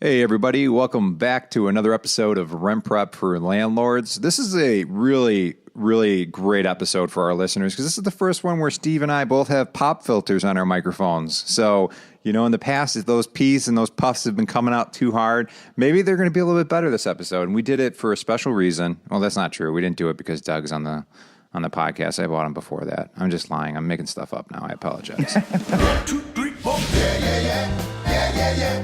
Hey everybody, welcome back to another episode of Rent Prep for Landlords. This is a really great episode for our listeners because this is the first one where Steve and I both have pop filters on our microphones. So, in the past, if those peas and those puffs have been coming out too hard, maybe they're going to be a little bit better this episode. And we did it for a special reason. Well, that's not true. We didn't do it because Doug's on the podcast. I bought him before that. I'm just lying. I'm making stuff up now. I apologize. 1, 2, 3, 4. Yeah.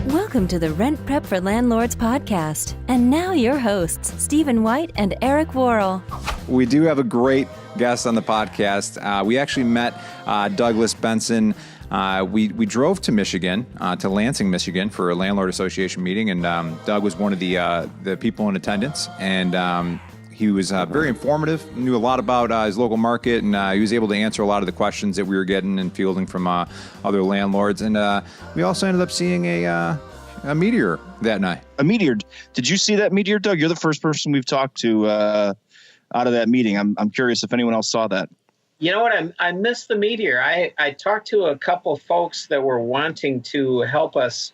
Welcome to the Rent Prep for Landlords podcast. And now your hosts, Stephen White and Eric Worrell. We do have a great guest on the podcast. We actually met Douglas Benson. We drove to Michigan, to Lansing, Michigan, for a landlord association meeting, and Doug was one of the people in attendance, and he was very informative, knew a lot about his local market, and he was able to answer a lot of the questions that we were getting and fielding from other landlords. And we also ended up seeing a meteor that night. A meteor. Did you see that meteor, Doug? You're the first person we've talked to out of that meeting. I'm curious if anyone else saw that. You know what? I missed the meteor. I talked to a couple folks that were wanting to help us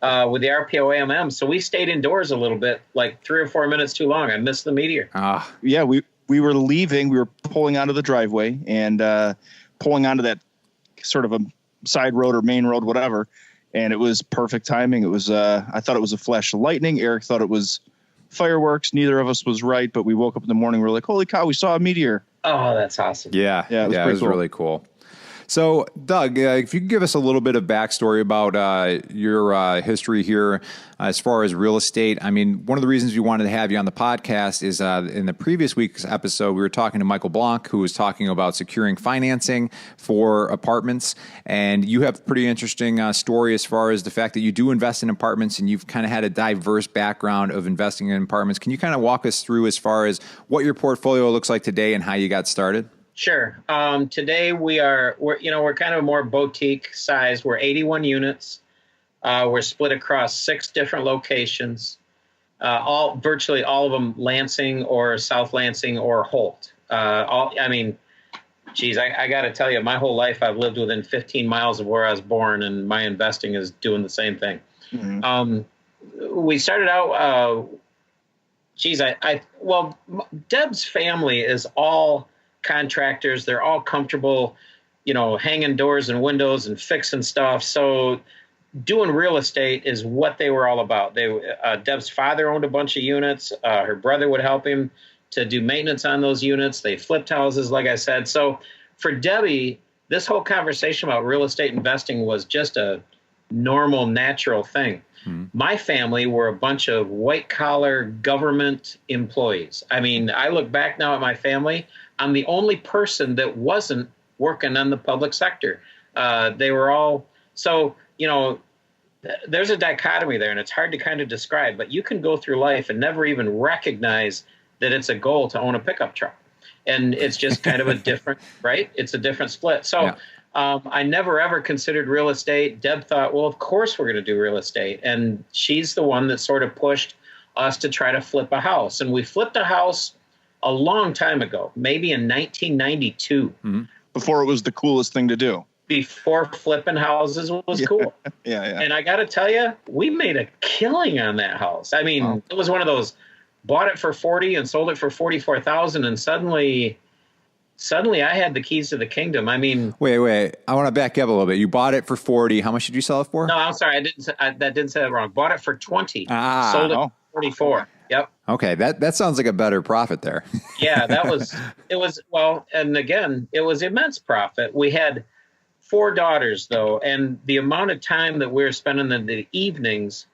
with the RPO-AMM. So we stayed indoors a little bit, like 3 or 4 minutes too long. I missed the meteor. Yeah, we were leaving. We were pulling onto the driveway and pulling onto that sort of a side road or main road, whatever. And it was perfect timing. It was I thought it was a flash of lightning. Eric thought it was fireworks. Neither of us was right, but we woke up in the morning. We were like, holy cow, we saw a meteor. Oh, that's awesome. Yeah, it was cool. Really cool. So, Doug, if you could give us a little bit of backstory about your history here as far as real estate. I mean, one of the reasons we wanted to have you on the podcast is in the previous week's episode, we were talking to Michael Blanc, who was talking about securing financing for apartments. And you have a pretty interesting story as far as the fact that you do invest in apartments and you've kind of had a diverse background of investing in apartments. Can you kind of walk us through as far as what your portfolio looks like today and how you got started? Sure. Today we're kind of more boutique size. We're 81 units. We're split across 6 different locations. Virtually all of them Lansing or South Lansing or Holt. I got to tell you, my whole life I've lived within 15 miles of where I was born, and my investing is doing the same thing. Mm-hmm. We started out. Deb's family is all contractors. They're all comfortable, hanging doors and windows and fixing stuff. So doing real estate is what they were all about. Deb's father owned a bunch of units. Her brother would help him to do maintenance on those units. They flipped houses, like I said. So for Debbie, this whole conversation about real estate investing was just a normal, natural thing. Mm-hmm. My family were a bunch of white-collar government employees. I mean, I look back now at my family. I'm the only person that wasn't working on the public sector. They were all, so, there's a dichotomy there, and it's hard to kind of describe, but you can go through life and never even recognize that it's a goal to own a pickup truck. And it's just kind of a different, right? It's a different split. So yeah. I never, ever considered real estate. Deb thought, well, of course we're going to do real estate. And she's the one that sort of pushed us to try to flip a house. And we flipped a house a long time ago, maybe in 1992. Mm-hmm. Before it was the coolest thing to do. Before flipping houses was cool. Yeah. And I got to tell you, we made a killing on that house. I mean, It was one of those, bought it for 40 and sold it for 44,000, and suddenly I had the keys to the kingdom. I mean, wait. I want to back up a little bit. You bought it for 40. How much did you sell it for? No, I'm sorry. That didn't say that wrong. Bought it for 20. Sold it for 44. Yep. Okay. That sounds like a better profit there. Yeah, and again, it was immense profit. We had 4 daughters though. And the amount of time that we were spending in the evenings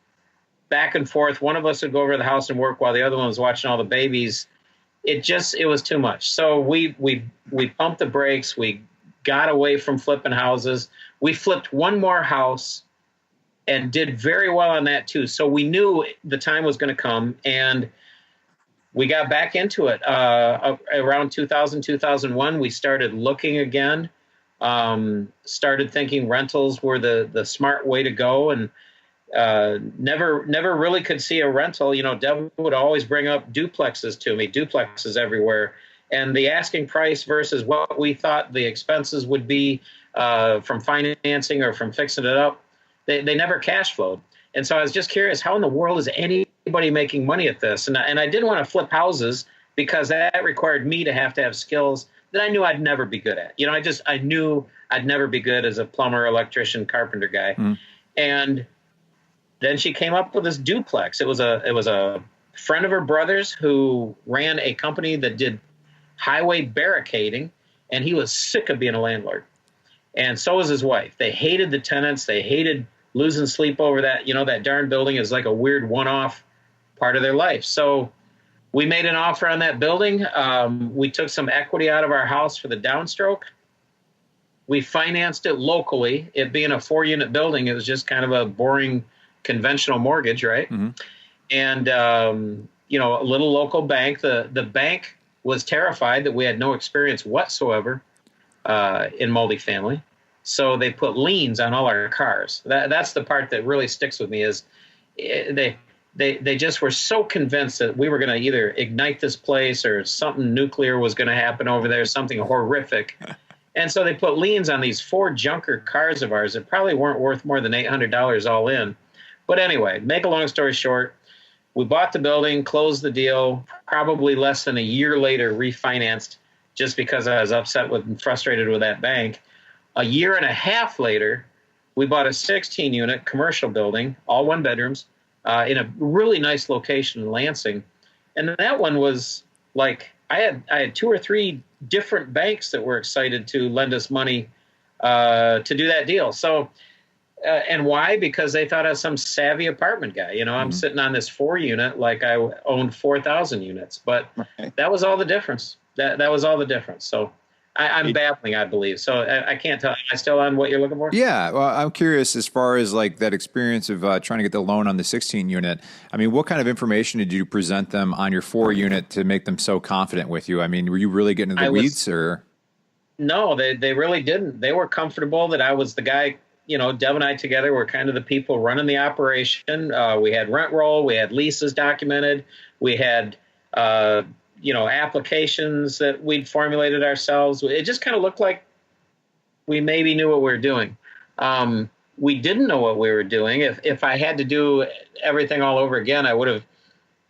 back and forth, one of us would go over to the house and work while the other one was watching all the babies. It was too much. So we pumped the brakes. We got away from flipping houses. We flipped one more house and did very well on that too. So we knew the time was going to come, and we got back into it. Around 2000, 2001, we started looking again, started thinking rentals were the smart way to go, and never really could see a rental. Deb would always bring up duplexes to me, duplexes everywhere. And the asking price versus what we thought the expenses would be from financing or from fixing it up, they never cash flowed. And so I was just curious, how in the world is anybody making money at this? And I didn't want to flip houses because that required me to have skills that I knew I'd never be good at. I knew I'd never be good as a plumber, electrician, carpenter guy. And then she came up with this duplex. It was a friend of her brother's who ran a company that did highway barricading, and he was sick of being a landlord. And so was his wife. They hated the tenants. They hated losing sleep over that. That darn building is like a weird one-off part of their life. So we made an offer on that building. We took some equity out of our house for the downstroke. We financed it locally. It being a 4-unit building, it was just kind of a boring conventional mortgage, right? And, a little local bank. The bank was terrified that we had no experience whatsoever in multifamily. So they put liens on all our cars. That's the part that really sticks with me is they just were so convinced that we were going to either ignite this place or something nuclear was going to happen over there, something horrific. And so they put liens on these 4 junker cars of ours that probably weren't worth more than $800 all in. But anyway, make a long story short, we bought the building, closed the deal, probably less than a year later refinanced just because I was upset with and frustrated with that bank. A year and a half later, we bought a 16-unit commercial building, all 1 bedrooms, in a really nice location in Lansing. And that one was like, I had 2 or 3 different banks that were excited to lend us money to do that deal. So, and why? Because they thought I was some savvy apartment guy. I'm sitting on this 4-unit like I owned 4,000 units. But that was all the difference. That was all the difference. So I'm babbling, I believe. So I can't tell. Am I still on what you're looking for? Yeah. Well, I'm curious as far as like that experience of trying to get the loan on the 16-unit. I mean, what kind of information did you present them on your 4-unit to make them so confident with you? I mean, were you really getting into the weeds or? No, they really didn't. They were comfortable that I was the guy. Deb and I together were kind of the people running the operation. We had rent roll. We had leases documented. We had, applications that we'd formulated ourselves. It just kind of looked like we maybe knew what we were doing. We didn't know what we were doing. If I had to do everything all over again, I would have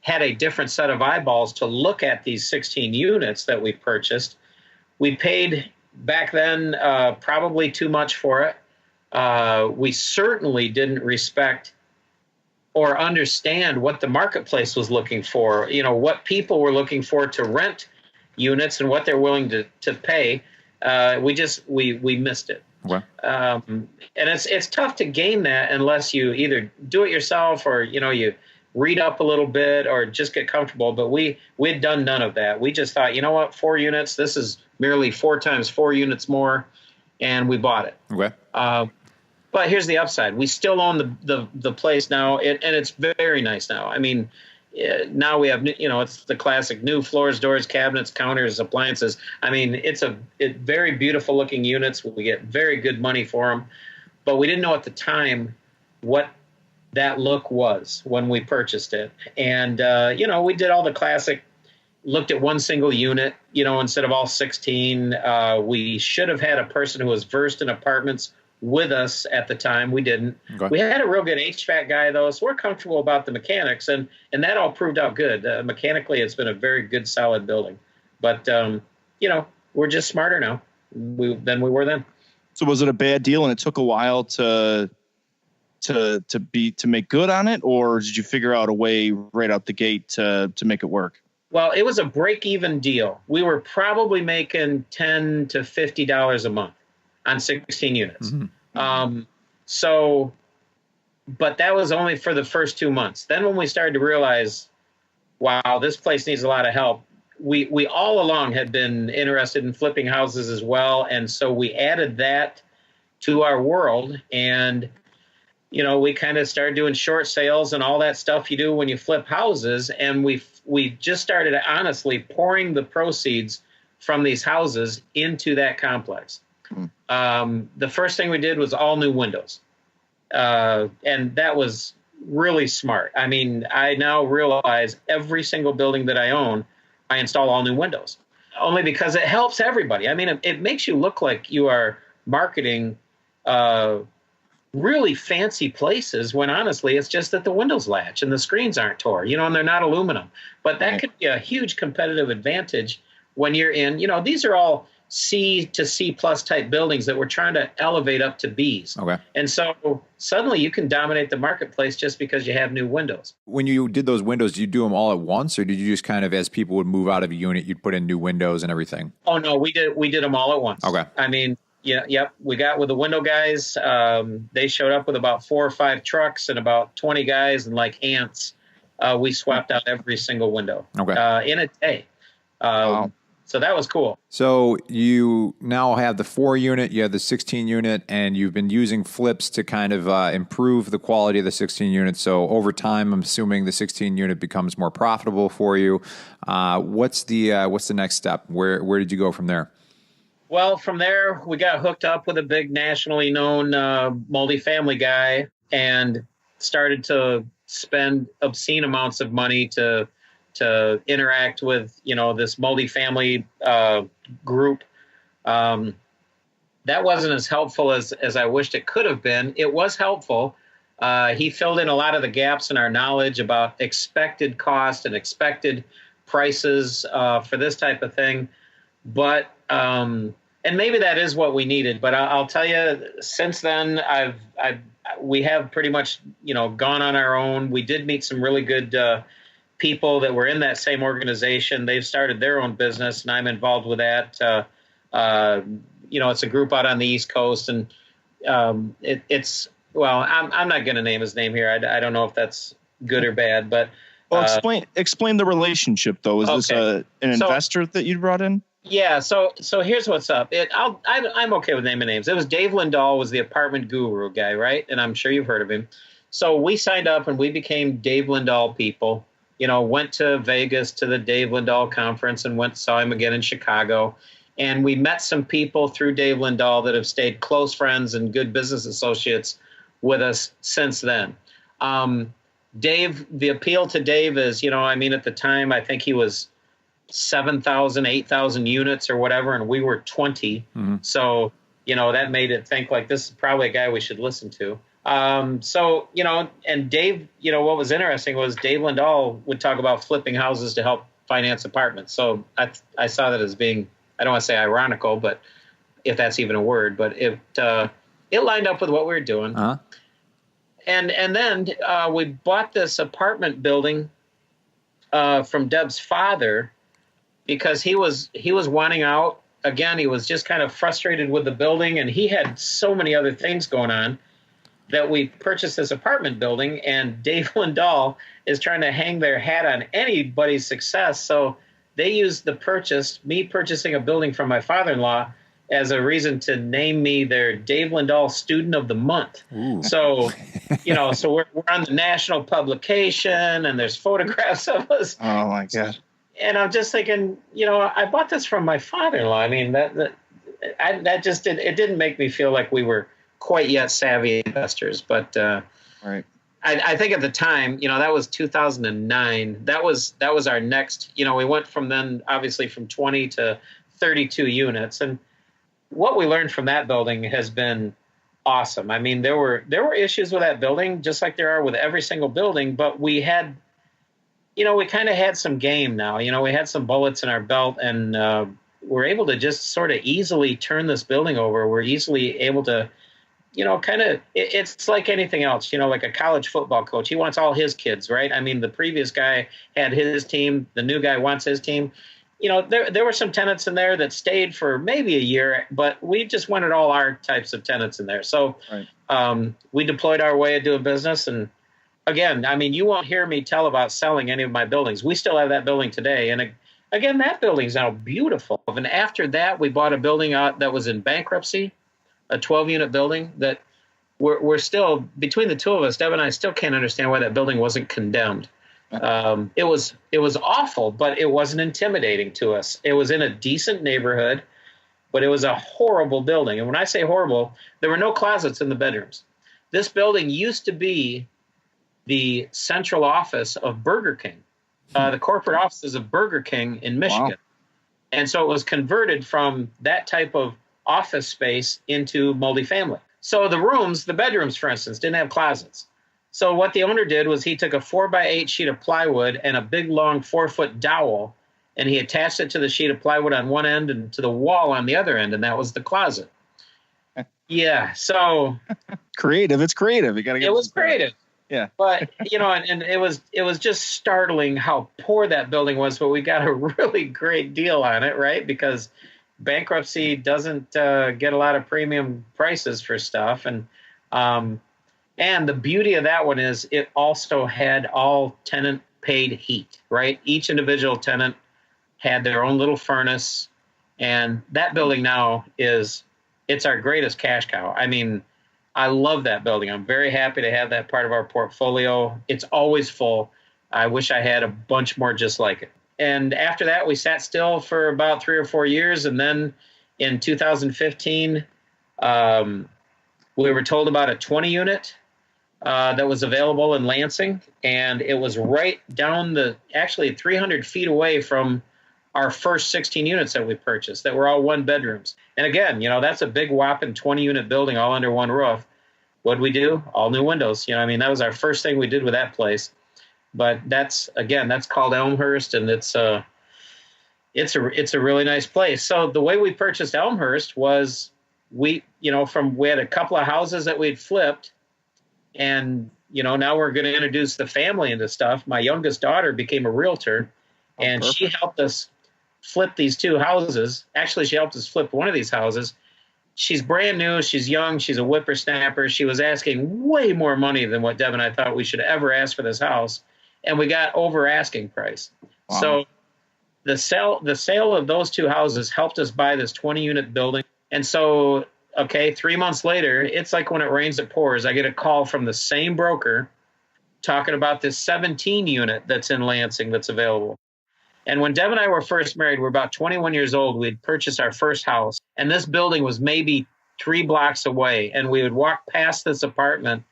had a different set of eyeballs to look at these 16 units that we purchased. We paid back then probably too much for it. We certainly didn't respect or understand what the marketplace was looking for, what people were looking for to rent units and what they're willing to pay. We missed it. Okay. And it's tough to gain that unless you either do it yourself or, you read up a little bit or just get comfortable. But we had done none of that. We just thought, 4 units, this is merely 4 times 4 units more. And we bought it. Okay. But here's the upside. We still own the place now, and it's very nice now. I mean, now we have, it's the classic new floors, doors, cabinets, counters, appliances. I mean, it's very beautiful looking units. We get very good money for them. But we didn't know at the time what that look was when we purchased it. And, we did all the classic, looked at one single unit, instead of all 16. We should have had a person who was versed in apartments with us at the time. We didn't. Okay. We had a real good HVAC guy, though, so we're comfortable about the mechanics, and that all proved out good. Mechanically, it's been a very good, solid building. But, we're just smarter now than we were then. So was it a bad deal and it took a while to make good on it, or did you figure out a way right out the gate to make it work? Well, it was a break-even deal. We were probably making $10 to $50 a month on 16 units. Mm-hmm. But that was only for the first 2 months. Then when we started to realize, wow, this place needs a lot of help, we all along had been interested in flipping houses as well. And so we added that to our world. And, we kind of started doing short sales and all that stuff you do when you flip houses. And we just started honestly pouring the proceeds from these houses into that complex. The first thing we did was all new windows. And that was really smart. I mean, I now realize every single building that I own, I install all new windows, only because it helps everybody. I mean, it makes you look like you are marketing really fancy places when honestly it's just that the windows latch and the screens aren't tore, and they're not aluminum. But that could be a huge competitive advantage when you're in, these are all C to C plus type buildings that we're trying to elevate up to Bs. Okay. And so suddenly you can dominate the marketplace just because you have new windows. When you did those windows, did you do them all at once, or did you just kind of, as people would move out of a unit, you'd put in new windows and everything? Oh no, we did them all at once. Okay. I mean, we got with the window guys. They showed up with about 4 or 5 trucks and about 20 guys, and like ants, we swapped out every single window in a day. Wow. So that was cool. So you now have the 4 unit, you have the 16 unit, and you've been using flips to kind of improve the quality of the 16 unit. So over time, I'm assuming the 16 unit becomes more profitable for you. What's the next step? Where did you go from there? Well, from there, we got hooked up with a big nationally known multifamily guy and started to spend obscene amounts of money to interact with, this multifamily group. That wasn't as helpful as I wished it could have been. It was helpful. He filled in a lot of the gaps in our knowledge about expected cost and expected prices for this type of thing. But and maybe that is what we needed. But I'll tell you, since then, we have pretty much gone on our own. We did meet some really good people that were in that same organization. They've started their own business, and I'm involved with that. It's a group out on the East Coast, and I'm not going to name his name here. I don't know if that's good or bad, but explain the relationship though. Is this an investor that you brought in? Yeah. So here's what's up. I'm okay with naming names. It was Dave Lindahl was the apartment guru guy, right? And I'm sure you've heard of him. So we signed up and we became Dave Lindahl people. Went to Vegas to the Dave Lindahl conference and saw him again in Chicago. And we met some people through Dave Lindahl that have stayed close friends and good business associates with us since then. Dave, the appeal to Dave is, at the time, I think he was 7,000, 8,000 units or whatever, and we were 20. Mm-hmm. So, that made it think like this is probably a guy we should listen to. And Dave, what was interesting was Dave Lindahl would talk about flipping houses to help finance apartments. So I saw that as being, I don't want to say ironical, but if that's even a word, but it lined up with what we were doing. Uh-huh. And then we bought this apartment building from Deb's father because he was wanting out. Again, he was just kind of frustrated with the building, and he had so many other things going on that we purchased this apartment building, and Dave Lindahl is trying to hang their hat on anybody's success. So they used me purchasing a building from my father-in-law as a reason to name me their Dave Lindahl Student of the Month. Ooh. So, so we're on the national publication and there's photographs of us. Oh my God. And I'm just thinking, I bought this from my father-in-law. I mean, that just didn't make me feel like we were quite yet savvy investors, but right. I think at the time, that was 2009. That was our next. We went from then obviously from 20 to 32 units, and what we learned from that building has been awesome. I mean, there were issues with that building, just like there are with every single building, but we had, we kind of had some game now. We had some bullets in our belt, and we're able to just sort of easily turn this building over. We're easily able to. It's like anything else, like a college football coach. He wants all his kids, right? I mean, the previous guy had his team. The new guy wants his team. There were some tenants in there that stayed for maybe a year, but we just wanted all our types of tenants in there. So right. We deployed our way of doing business. And again, I mean, you won't hear me tell about selling any of my buildings. We still have that building today. And again, that building's now beautiful. And after that, we bought a building that was in bankruptcy. A 12-unit building that we're still, between the two of us, Deb and I still can't understand why that building wasn't condemned. It was awful, but it wasn't intimidating to us. It was in a decent neighborhood, but it was a horrible building. And when I say horrible, there were no closets in the bedrooms. This building used to be the central office of Burger King, the corporate offices of Burger King in Michigan. Wow. And so it was converted from that type of office space into multifamily. So the bedrooms, for instance, didn't have closets. So what the owner did was he took a 4x8 sheet of plywood and a big, long 4-foot dowel, and he attached it to the sheet of plywood on one end and to the wall on the other end, and that was the closet. Yeah, so creative. It's creative. You got to get. It was creative. Yeah, but and it was just startling how poor that building was. But we got a really great deal on it, right? Because bankruptcy doesn't get a lot of premium prices for stuff, and the beauty of that one is it also had all tenant paid heat, right? Each individual tenant had their own little furnace, and that building now it's our greatest cash cow. I mean, I love that building. I'm very happy to have that part of our portfolio. It's always full. I wish I had a bunch more just like it. And after that, we sat still for about 3 or 4 years. And then in 2015, we were told about a 20 unit that was available in Lansing. And it was right down actually 300 feet away from our first 16 units that we purchased that were all one bedrooms. And again, that's a big whopping 20 unit building all under one roof. What'd we do? All new windows. That was our first thing we did with that place. But that's called Elmhurst, and it's a really nice place. So the way we purchased Elmhurst was we had a couple of houses that we'd flipped, and now we're going to introduce the family into stuff. My youngest daughter became a realtor, and she helped us flip these 2 houses. Actually, she helped us flip one of these houses. She's brand new. She's young. She's a whippersnapper. She was asking way more money than what Deb and I thought we should ever ask for this house. And we got over asking price. Wow. So the sale of those 2 houses helped us buy this 20 unit building. And so, 3 months later, it's like when it rains, it pours. I get a call from the same broker talking about this 17 unit that's in Lansing that's available. And when Deb and I were first married, we were about 21 years old. We'd purchased our first house, and this building was maybe 3 blocks away, and we would walk past this apartment.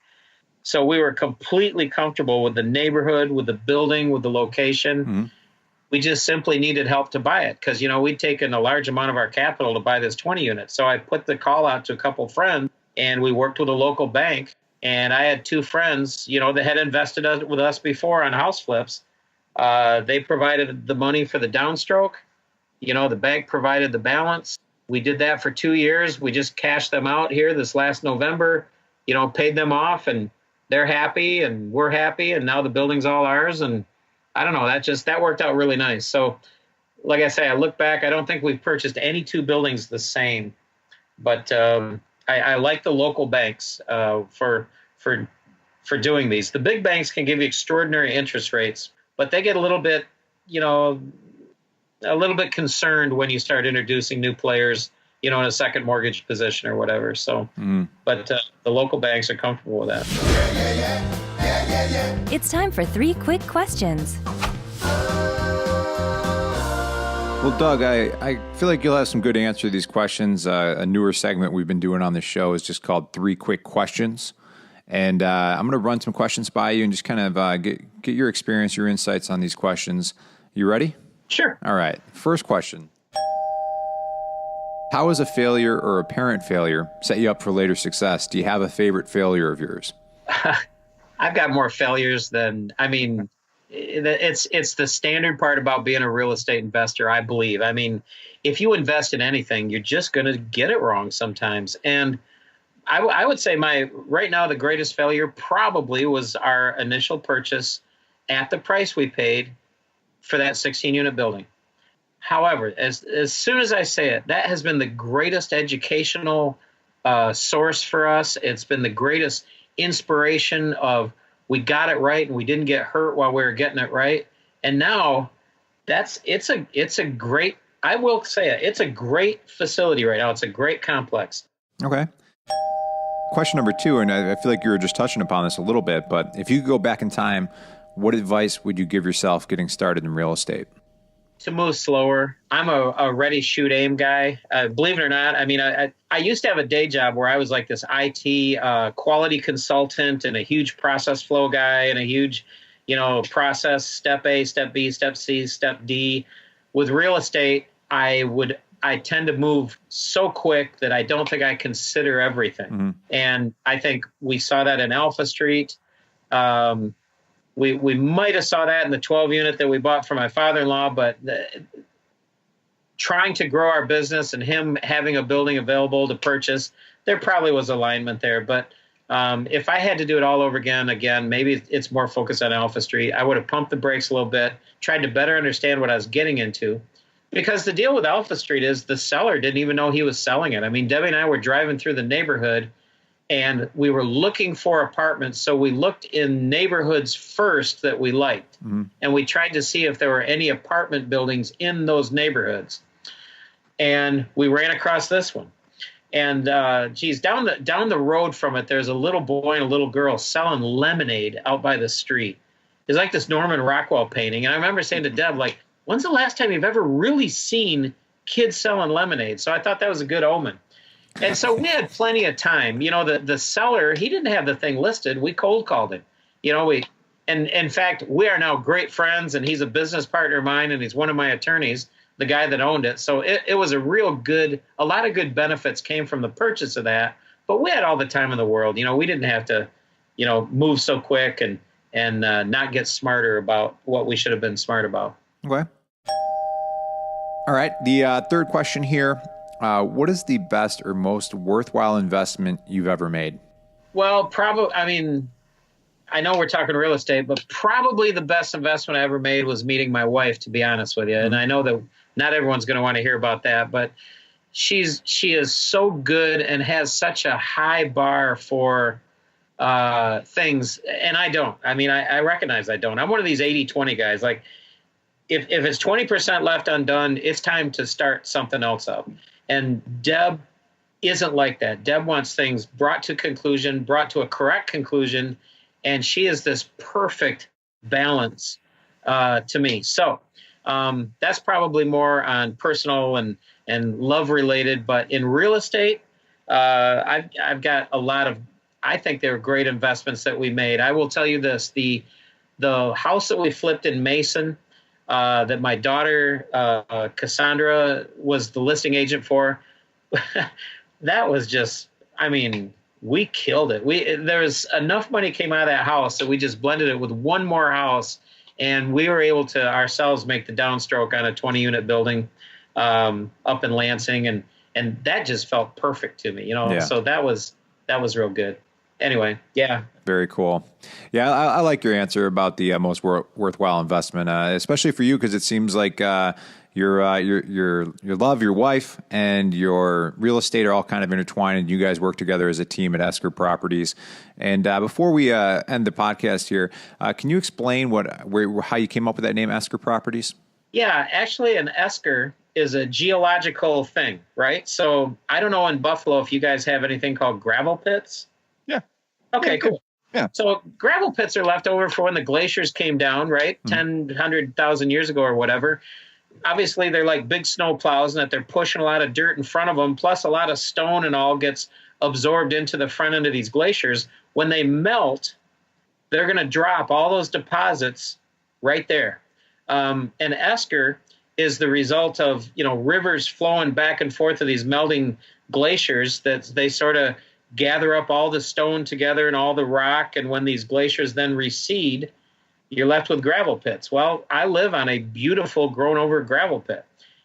So we were completely comfortable with the neighborhood, with the building, with the location. Mm-hmm. We just simply needed help to buy it because, we'd taken a large amount of our capital to buy this 20 unit. So I put the call out to a couple friends, and we worked with a local bank. And I had 2 friends, that had invested with us before on house flips. They provided the money for the downstroke. The bank provided the balance. We did that for 2 years. We just cashed them out here this last November, paid them off, and they're happy and we're happy. And now the building's all ours. And I don't know, that worked out really nice. So like I say, I look back, I don't think we've purchased any 2 buildings the same, but I like the local banks for doing these. The big banks can give you extraordinary interest rates, but they get a little bit concerned when you start introducing new players, in a second mortgage position or whatever. So, but the local banks are comfortable with that. It's time for 3 quick questions. Well, Doug, I feel like you'll have some good answers to these questions. A newer segment we've been doing on the show is just called 3 Quick Questions. And I'm going to run some questions by you and just kind of get your experience, your insights on these questions. You ready? Sure. All right. First question. How has a failure or apparent failure set you up for later success? Do you have a favorite failure of yours? I've got more failures than, it's the standard part about being a real estate investor, I believe. If you invest in anything, you're just going to get it wrong sometimes. And I would say right now, the greatest failure probably was our initial purchase at the price we paid for that 16-unit building. However, as soon as I say it, that has been the greatest educational source for us. It's been the greatest inspiration of we got it right and we didn't get hurt while we were getting it right. And now it's a great, I will say it, it's a great facility right now. It's a great complex. Okay. Question number 2, and I feel like you were just touching upon this a little bit, but if you could go back in time, what advice would you give yourself getting started in real estate? To move slower. I'm a ready, shoot, aim guy. Believe it or not, I used to have a day job where I was like this IT quality consultant and a huge process flow guy and a huge, process step A, step B, step C, step D. With real estate, I would I tend to move so quick that I don't think I consider everything. Mm-hmm. And I think we saw that in Alpha Street. We might have saw that in the 12 unit that we bought for my father-in-law, but trying to grow our business and him having a building available to purchase, there probably was alignment there. But if I had to do it all over again, maybe it's more focused on Alpha Street. I would have pumped the brakes a little bit, tried to better understand what I was getting into. Because the deal with Alpha Street is the seller didn't even know he was selling it. I mean, Debbie and I were driving through the neighborhood, and we were looking for apartments. So we looked in neighborhoods first that we liked. Mm-hmm. And we tried to see if there were any apartment buildings in those neighborhoods. And we ran across this one. And down the road from it, there's a little boy and a little girl selling lemonade out by the street. It's like this Norman Rockwell painting. And I remember saying to Deb, like, when's the last time you've ever really seen kids selling lemonade? So I thought that was a good omen. And so we had plenty of time. You know, the seller, he didn't have the thing listed. We cold called him. You know, and in fact, we are now great friends, and he's a business partner of mine, and he's one of my attorneys, the guy that owned it. So it was a lot of good benefits came from the purchase of that. But we had all the time in the world. You know, we didn't have to, you know, move so quick and not get smarter about what we should have been smart about. Okay. All right. The third question here. What is the best or most worthwhile investment you've ever made? Well, probably, I mean, I know we're talking real estate, but probably the best investment I ever made was meeting my wife, to be honest with you. And I know that not everyone's going to want to hear about that, but she is so good and has such a high bar for things. And I don't. I mean, I recognize I don't. I'm one of these 80-20 guys. Like, if it's 20% left undone, it's time to start something else up. And Deb isn't like that. Deb wants things brought to a correct conclusion, and she is this perfect balance to me. So that's probably more on personal and love related. But in real estate, I've got a lot of, I think they're great investments that we made. I will tell you this, the house that we flipped in Mason, that my daughter, Cassandra, was the listing agent for, that was just, I mean, we killed it. There was enough money came out of that house that we just blended it with one more house, and we were able to ourselves make the downstroke on a 20-unit building up in Lansing, and that just felt perfect to me, you know. Yeah. So that was real good. Anyway, yeah. Very cool. Yeah, I like your answer about the most worthwhile investment, especially for you, because it seems like your love, your wife, and your real estate are all kind of intertwined, and you guys work together as a team at Esker Properties. And before we end the podcast here, can you explain how you came up with that name, Esker Properties? Yeah, actually, an esker is a geological thing, right? So I don't know in Buffalo if you guys have anything called gravel pits. Yeah. Okay, cool. Yeah. So gravel pits are left over for when the glaciers came down, right? 100,000 years ago or whatever. Obviously, they're like big snow plows, and that they're pushing a lot of dirt in front of them, plus a lot of stone and all gets absorbed into the front end of these glaciers. When they melt, they're going to drop all those deposits right there. And esker is the result of, you know, rivers flowing back and forth of these melting glaciers that they sort of gather up all the stone together and all the rock. And when these glaciers then recede, you're left with gravel pits. Well, I live on a beautiful grown over gravel pit.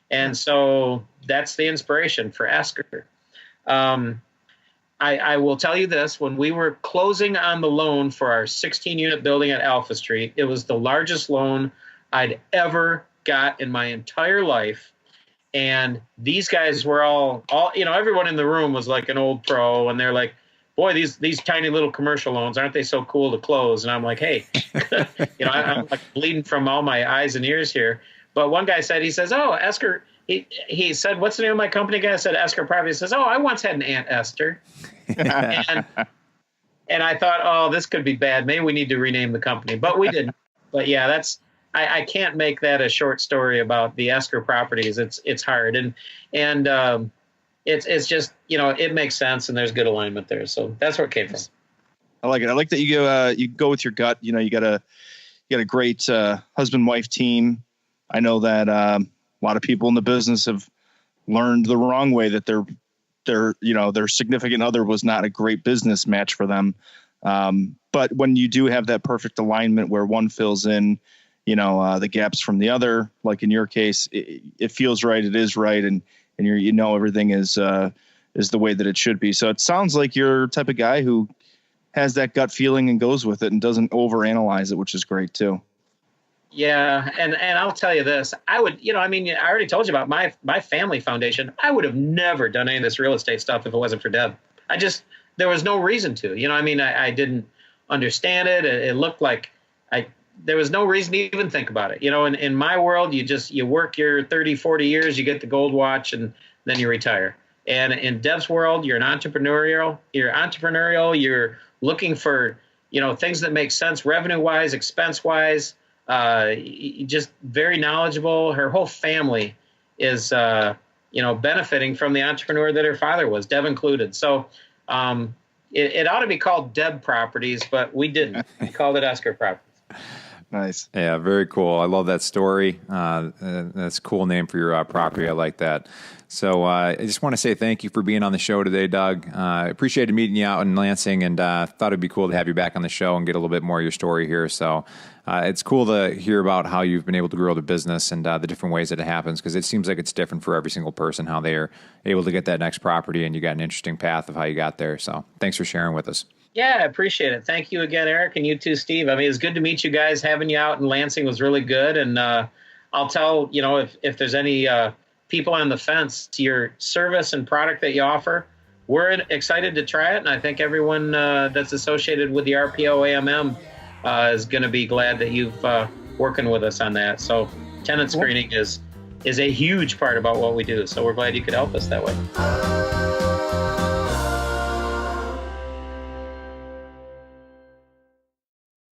And so that's the inspiration for esker. I will tell you this, when we were closing on the loan for our 16-unit building at Alpha Street, it was the largest loan I'd ever got in my entire life. And these guys were all, you know, everyone in the room was like an old pro, and they're like, boy, these tiny little commercial loans, aren't they so cool to close? And I'm like, hey, you know, I'm like bleeding from all my eyes and ears here. But one guy said, he says, oh, Esker, he said, what's the name of my company? Guy said, Esker Property. He says, oh, I once had an Aunt Esther. and I thought, oh, this could be bad. Maybe we need to rename the company, but we didn't. But yeah, I can't make that a short story about the Esker Properties. It's hard. And it's just, you know, it makes sense, and there's good alignment there. So that's where it came from. I like it. I like that you go with your gut. You know, you got a great husband-wife team. I know that a lot of people in the business have learned the wrong way that their significant other was not a great business match for them. But when you do have that perfect alignment where one fills in, the gaps from the other, like in your case, it feels right. It is right. And everything is the way that it should be. So it sounds like you're the type of guy who has that gut feeling and goes with it and doesn't overanalyze it, which is great too. Yeah. And I'll tell you this, I would, I already told you about my family foundation. I would have never done any of this real estate stuff if it wasn't for Deb. There was no reason to, I didn't understand it. It looked like there was no reason to even think about it. In my world, you work your 30, 40 years, you get the gold watch, and then you retire. And in Deb's world, you're entrepreneurial, you're looking for, things that make sense revenue wise, expense wise, just very knowledgeable. Her whole family is, benefiting from the entrepreneur that her father was, Deb included. So, it ought to be called Deb Properties, but we didn't. We called it Esker Properties. Nice. Yeah, very cool. I love that story. That's a cool name for your property. I like that. So I just want to say thank you for being on the show today, Doug. I appreciated meeting you out in Lansing, and thought it'd be cool to have you back on the show and get a little bit more of your story here. So it's cool to hear about how you've been able to grow the business and the different ways that it happens, because it seems like it's different for every single person, how they are able to get that next property, and you got an interesting path of how you got there. So thanks for sharing with us. Yeah, I appreciate it. Thank you again, Eric, and you too, Steve. It's good to meet you guys. Having you out in Lansing was really good. And I'll tell, if there's any people on the fence to your service and product that you offer, we're excited to try it. And I think everyone that's associated with the RPO AMM is going to be glad that you've working with us on that. So tenant screening is a huge part about what we do. So we're glad you could help us that way.